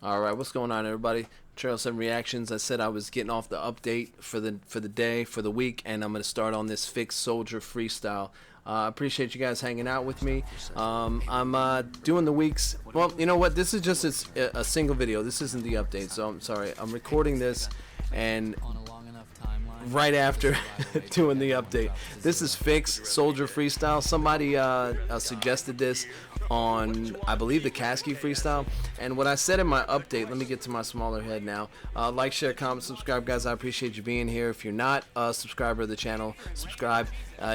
All right, what's going on, everybody? Trail 7 Reactions. I said I was getting off the update for the day, for the week, and I'm going to start on this Phix Soldier freestyle. I appreciate you guys hanging out with me. I'm doing the weeks. Well, you know what? This is just a single video. This isn't the update, so I'm sorry. I'm recording this and right after doing the update. This is Phix Soldier freestyle. Somebody suggested this on, I believe, the Kasky freestyle, and what I said in my update, let me get to my smaller head now. Like, share, comment, subscribe, guys. I appreciate you being here. If you're not a subscriber of the channel, subscribe.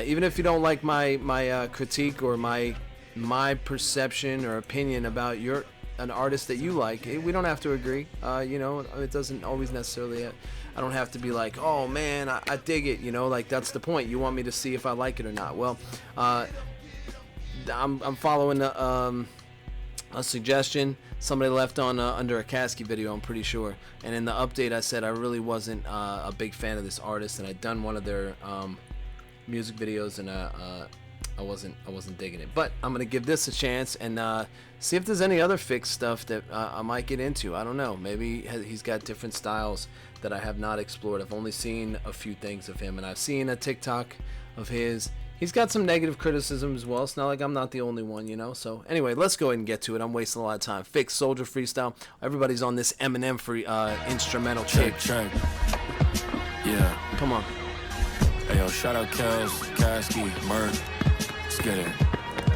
Even if you don't like my critique or my perception or opinion about an artist that you like, we don't have to agree. You know, it doesn't always necessarily I don't have to be like, oh man, I dig it, you know, like that's the point. You want me to see if I like it or not. Well, I'm following a suggestion somebody left on under a Kasky video, I'm pretty sure, and in the update I said I really wasn't a big fan of this artist, and I'd done one of their music videos, and I wasn't digging it. But I'm gonna give this a chance and see if there's any other Phix stuff that I might get into. I don't know, maybe he's got different styles that I have not explored. I've only seen a few things of him, and I've seen a TikTok of his. He's got some negative criticism as well. It's not like I'm not the only one, you know. So anyway, let's go ahead and get to it. I'm wasting a lot of time. Phix Soldier freestyle. Everybody's on this Eminem free instrumental check. Yeah, come on. Hey yo, shout out Kels, Kasky, Murd. Let's get it.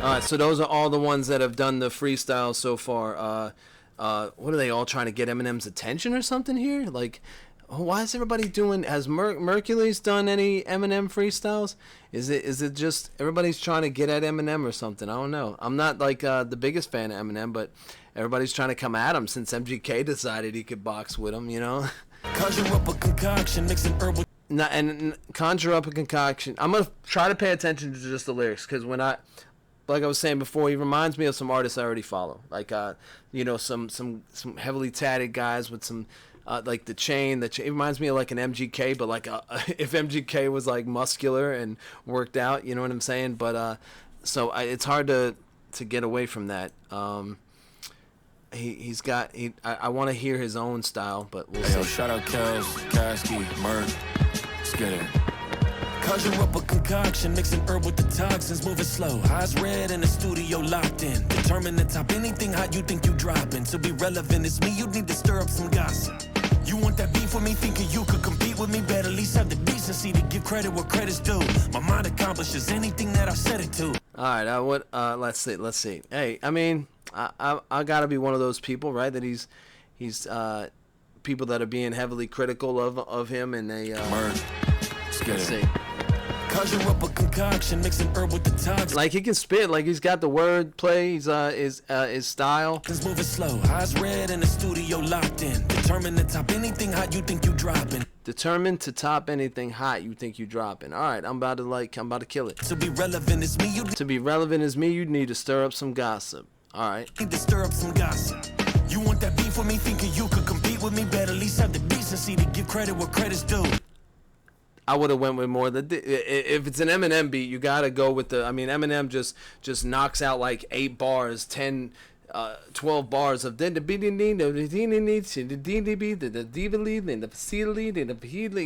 All right, so those are all the ones that have done the freestyle so far. What are they all trying to get Eminem's attention or something here? Like, why is everybody doing? Has Mercury's done any Eminem freestyles? Is it just everybody's trying to get at Eminem or something? I don't know. I'm not like the biggest fan of Eminem, but everybody's trying to come at him since MGK decided he could box with him, you know. Conjure up a concoction, mix an herbal. And conjure up a concoction. I'm gonna try to pay attention to just the lyrics, because when like I was saying before, he reminds me of some artists I already follow, like you know, some heavily tatted guys with some. Like the chain, it reminds me of like an MGK, but like if MGK was like muscular and worked out, you know what I'm saying? But so it's hard to get away from that. I want to hear his own style, but we'll see. Yo, shout out Kels, Kasky, Murd. Let's get it. Conjure up a concoction, mixing herb with the toxins, moving slow. Eyes red in the studio, locked in. Determined to top anything hot you think you dropping. To be relevant, it's me, you need to stir up some gossip. You want that beef with me, thinking you could compete with me? Better at least have the decency to give credit where credit's due. My mind accomplishes anything that I set it to. All right, let's see. Hey, I mean, I gotta be one of those people, right? That he's people that are being heavily critical of him, and they let's see. Conjure up a concoction, mixing herb with the toxins. Like he can spit, like he's got the word play, his style. Moving slow, eyes red in the studio, locked in. Determined to top anything hot you think you dropping. Determined to top anything hot you think you dropping. All right, I'm about to kill it. To be relevant is me. To be relevant is me. You need to stir up some gossip. All right. Need to stir up some gossip. You want that beef with me, thinking you could compete with me? Better at least have the decency to give credit where credit's due. I would have went with more. If it's an Eminem beat, you gotta go with the. I mean, Eminem just knocks out like 8 bars, 10, 12 bars of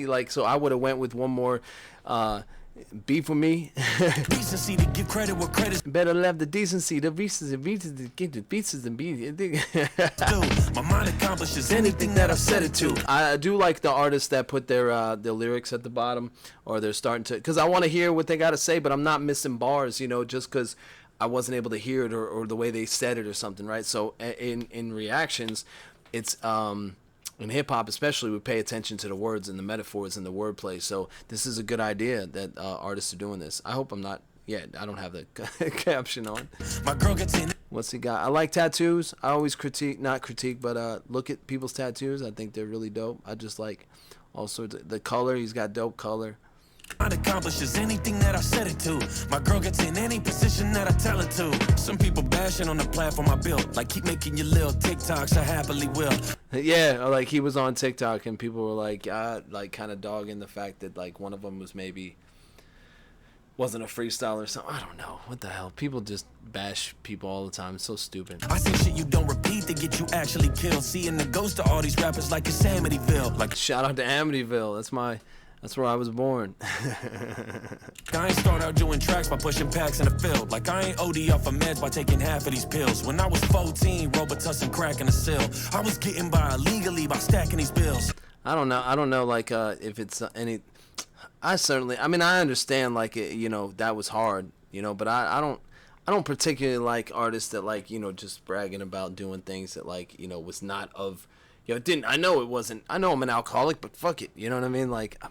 like. So I would have went with one more. Beef with me. Decency to give credit where credit's better have the decency, the reasons and reasons to get the pieces and be. My mind accomplishes anything that I've set it to. I do like the artists that put their lyrics at the bottom, or they're starting to, because I want to hear what they got to say, but I'm not missing bars, you know, just because I wasn't able to hear it or the way they said it or something, right? So in reactions, it's in hip-hop especially, we pay attention to the words and the metaphors and the wordplay. So this is a good idea that artists are doing this. I hope I'm not. Yeah, I don't have the caption on. My girl gets in. What's he got? I like tattoos. I always not critique, but look at people's tattoos. I think they're really dope. I just like all sorts of the color. He's got dope color. Mind accomplishes anything that I set it to. My girl gets in any position that I tell her to. Some people bashing on the platform I built, like keep making your little TikToks, I happily will. Yeah, like he was on TikTok and people were like kind of dogging the fact that like one of them was maybe wasn't a freestyle or something. I don't know. What the hell? People just bash people all the time. It's so stupid. I see shit you don't repeat to get you actually killed. Seeing the ghost of all these rappers like it's Amityville. Like shout out to Amityville. That's where I was born. I ain't start out doing tracks by pushing packs in the field. Like I ain't OD off of meds by taking half of these pills. When I was 14, Robitussin cracking the sill. I was getting by illegally by stacking these bills. I don't know like if it's any. I mean I understand like that was hard, but I don't particularly like artists that like just bragging about doing things that like was not of didn't. I know it wasn't. I know I'm an alcoholic, but fuck it, you know what I mean? Like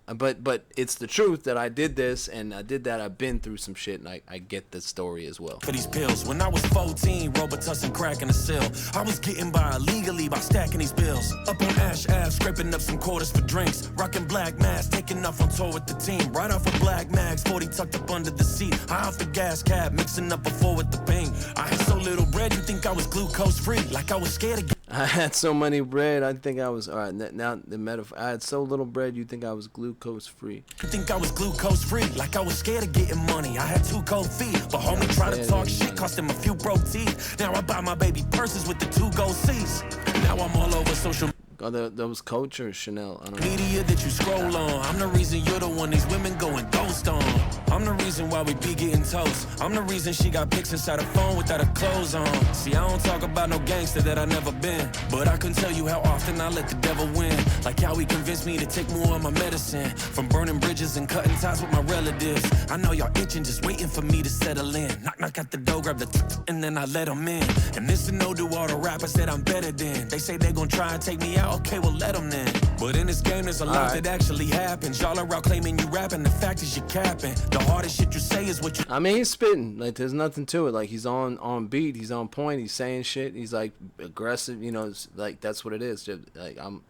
but it's the truth that I did this and I did that. I've been through some shit and I get the story as well. For these pills, when I was 14, Robitussin cracking the sill. I was getting by illegally by stacking these bills. Up on Ash Ave, scraping up some quarters for drinks. Rocking black masks, taking off on tour with the team. Right off of black mags, 40 tucked up under the seat. High off the gas cap, mixing up a four with the ping. I had so little bread, you think I was glucose free. Like I was scared of I had so many bread, I think I was, all right, now the metaphor, I had so little bread, you think I was glucose free. You think I was glucose free, like I was scared of getting money. I had 2 cold feet, but homie tried to talk shit, cost him a few broke teeth. Now I buy my baby purses with the 2 gold C's. Now I'm all over social Oh, that was Coach or Chanel? I don't know. media that you scroll on. I'm the reason you're the one these women going ghost on. I'm the reason why we be getting toast. I'm the reason she got pics inside her phone without her clothes on. See, I don't talk about no gangster that I never been, but I can tell you how often I let the devil win. Like how he convinced me to take more of my medicine. From burning bridges and cutting ties with my relatives. I know y'all itching, just waiting for me to settle in. Knock, knock at the door, grab the and then I let them in. And this is no do all the rappers that I'm better than. They say they gon' try and take me out, okay, well let them then. But in this game there's a lot that actually happens. Y'all are out claiming you rapping, the fact is you capping. The hardest shit you say is what you I mean, he's spitting. Like, there's nothing to it. Like, he's on beat. He's on point. He's saying shit. He's, like, aggressive. It's like, that's what it is. Just, like, I'm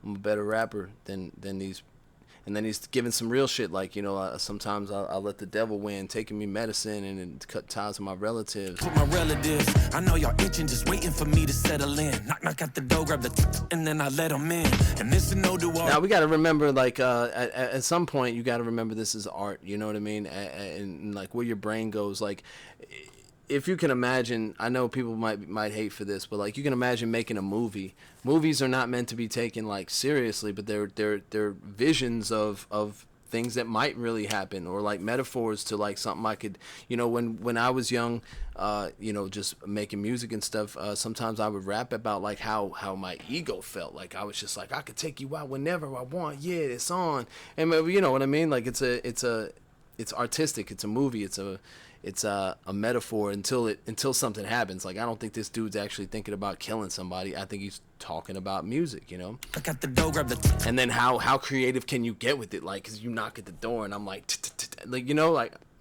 a better rapper than these. And then he's giving some real shit. Like, sometimes I'll let the devil win, taking me medicine and cut ties with my relatives. With my relatives, I know y'all itching, just waiting for me to settle in. Knock, knock at the door, grab the and then I let them in. And this is no do all. Now, we got to remember, like, at some point, you got to remember this is art. You know what I mean? And like, where your brain goes. Like, if you can imagine, I know people might hate for this, but like you can imagine making a movie. Movies are not meant to be taken like seriously, but they're visions of things that might really happen, or like metaphors to like something I could, when I was young, just making music and stuff. Sometimes I would rap about like how my ego felt. Like I was just like, I could take you out whenever I want. Yeah, it's on. And you know what I mean? Like it's artistic. It's a movie. It's a metaphor until something happens. Like I don't think this dude's actually thinking about killing somebody. I think he's talking about music, I got the door, grab the and then how creative can you get with it? Like, cause you knock at the door and I'm like,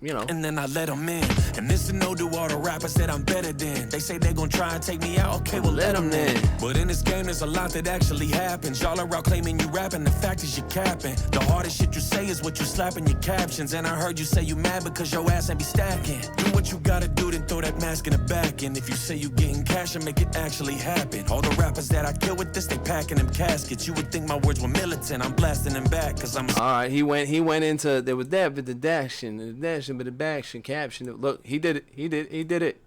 and then I let them in. And this is no do all the rappers that I'm better than. They say they gon' try and take me out, okay, well let them in. But in this game there's a lot that actually happens. Y'all are out claiming you rapping, the fact is you capping. The hardest shit you say is what you slap in your captions. And I heard you say you mad because your ass ain't be stacking. Do what you gotta do, then throw that mask in the back. And if you say you getting cash and make it actually happen. All the rappers that I kill with this, they packing them caskets. You would think my words were militant, I'm blasting them back cause I'm alright, he went into, there was that, but the dashing, but the backtion, caption. Look, he did it.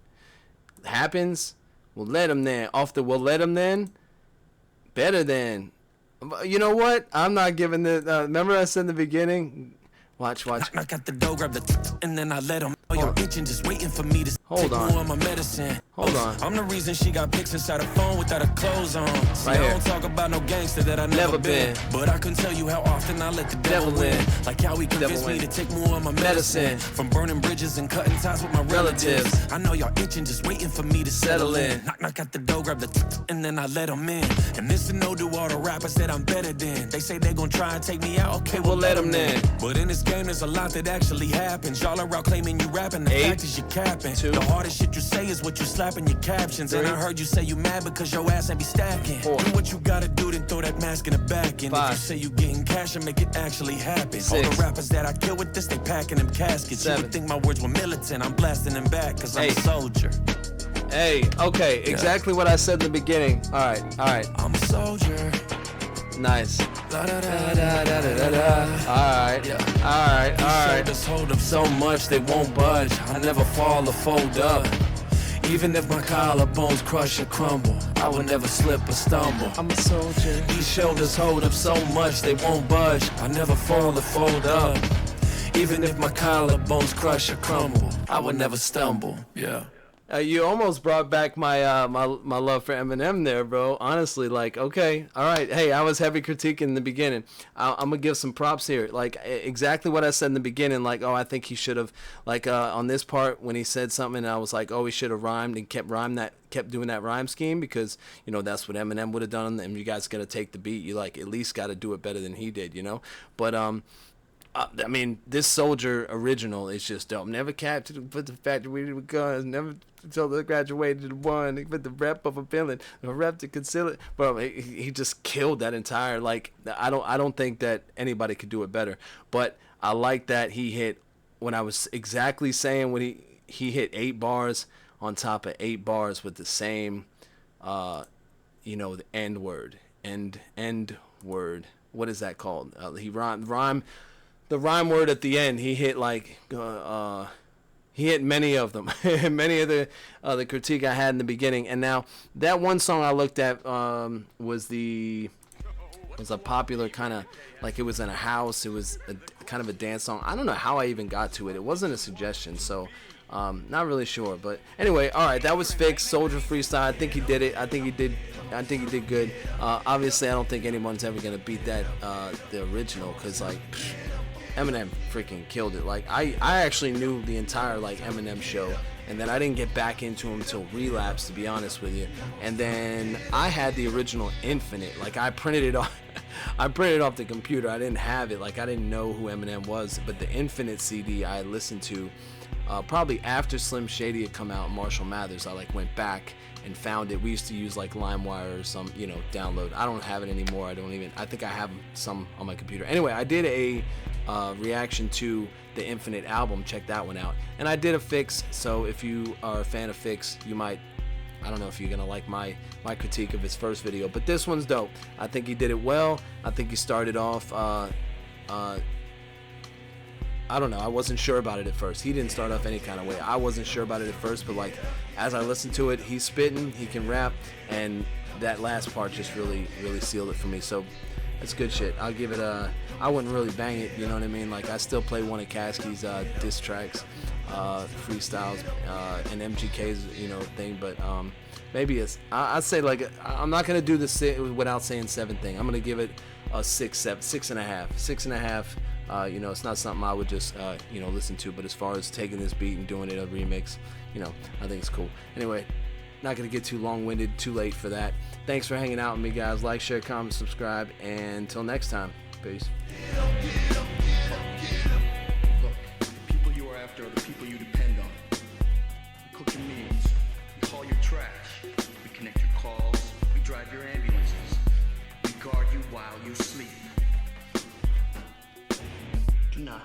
Happens. We'll let him then. We'll let him then. Better than. You know what? I'm not giving the. Remember I said in the beginning. Watch. Knock at the door, grab the and then I let him. You're itching, just waiting for me to take more of my medicine. Hold on. I'm the reason she got pics inside her phone without her clothes on. See, right I don't talk about no gangster that I never been. But I can tell you how often I let the devil win. Like how he convinced me to take more of my medicine. From burning bridges and cutting ties with my relatives. I know y'all itching, just waiting for me to settle in. Knock at the door, grab the and then I let them in. And this is no do all the rappers that I'm better than. They say they gon' try and take me out, okay, well let them in. But in this game there's a lot that actually happens. Y'all are out claiming you rapping, the fact is you capping. The hardest shit you say is what you slap in your captions. And I heard you say you mad because your ass ain't be stacking. Do what you gotta do, then throw that mask in the back. And if you say you getting cash and make it actually happen. All the rappers that I kill with this, they packing them caskets. You would think my words were militant, I'm blasting them back cause I'm a soldier. Hey, okay, exactly what I said in the beginning. Alright. I'm a soldier. Nice. Alright. Just hold up so much they won't budge. I never fall or fold up. Even if my collarbones crush or crumble, I will never slip or stumble. I'm a soldier. These shoulders hold up so much they won't budge. I never fall or fold up. Even if my collarbones crush or crumble, I will never stumble. Yeah. You almost brought back my my love for Eminem there, bro. Honestly, like, okay, all right. Hey, I was heavy critiquing in the beginning. I'm gonna give some props here. Like, exactly what I said in the beginning. Like, oh, I think he should have, like, on this part when he said something, I was like, oh, he should have rhymed and kept doing that rhyme scheme, because you know that's what Eminem would have done. And you guys gotta take the beat. You like at least gotta do it better than he did, you know. But I mean, this Soldier original is just dope. Never captured, put the factory with guns. Never until they graduated one. They put the rep of a villain, the rep to conceal it. Bro, he just killed that entire. Like, I don't think that anybody could do it better. But I like that he hit, when I was exactly saying when he hit 8 bars on top of 8 bars with the same, you know, the end word, end word. What is that called? He rhyme. The rhyme word at the end, he hit like, he hit many of them, many of the critique I had in the beginning. And now that one song I looked at was a popular kind of, like, it was in a house. It was kind of a dance song. I don't know how I even got to it. It wasn't a suggestion, so not really sure. But anyway, all right, that was Phix, Soldier Freestyle. I think he did it. I think he did good. Obviously, I don't think anyone's ever gonna beat that the original, because like, Eminem freaking killed it. Like, I actually knew the entire like Eminem show, and then I didn't get back into him until Relapse, to be honest with you. And then I had the original Infinite. Like, I printed it off. I printed it off the computer. I didn't have it. Like, I didn't know who Eminem was. But the Infinite CD I listened to probably after Slim Shady had come out, Marshall Mathers. I like went back and found it. We used to use like LimeWire or some, you know, download. I don't have it anymore. I think I have some on my computer. Anyway, I did a reaction to the Infinite album. Check that one out. And I did a Phix, so if you are a fan of Phix, you might, I don't know if you're gonna like my critique of his first video, but this one's dope. I think he did it well. I think he started off I don't know, I wasn't sure about it at first. He didn't start off any kind of way. I wasn't sure about it at first, but like, as I listened to it, he's spitting, he can rap, and that last part just really sealed it for me. So that's good shit. I'll give it I wouldn't really bang it, you know what I mean? Like, I still play one of Caskey's diss tracks, freestyles, and MGK's, you know, thing, but maybe it's, I'd say, like, I'm not gonna do this without saying 7 thing. I'm gonna give it a 6.5. You know, it's not something I would just, you know, listen to, but as far as taking this beat and doing it a remix, you know, I think it's cool. Anyway, not going to get too long-winded, too late for that. Thanks for hanging out with me, guys. Like, share, comment, subscribe, and until next time, peace. Look, the people you are after are the people you depend on. We cook your meals, we haul your trash, we connect your calls, we drive your ambulances, we guard you while you sleep. Do not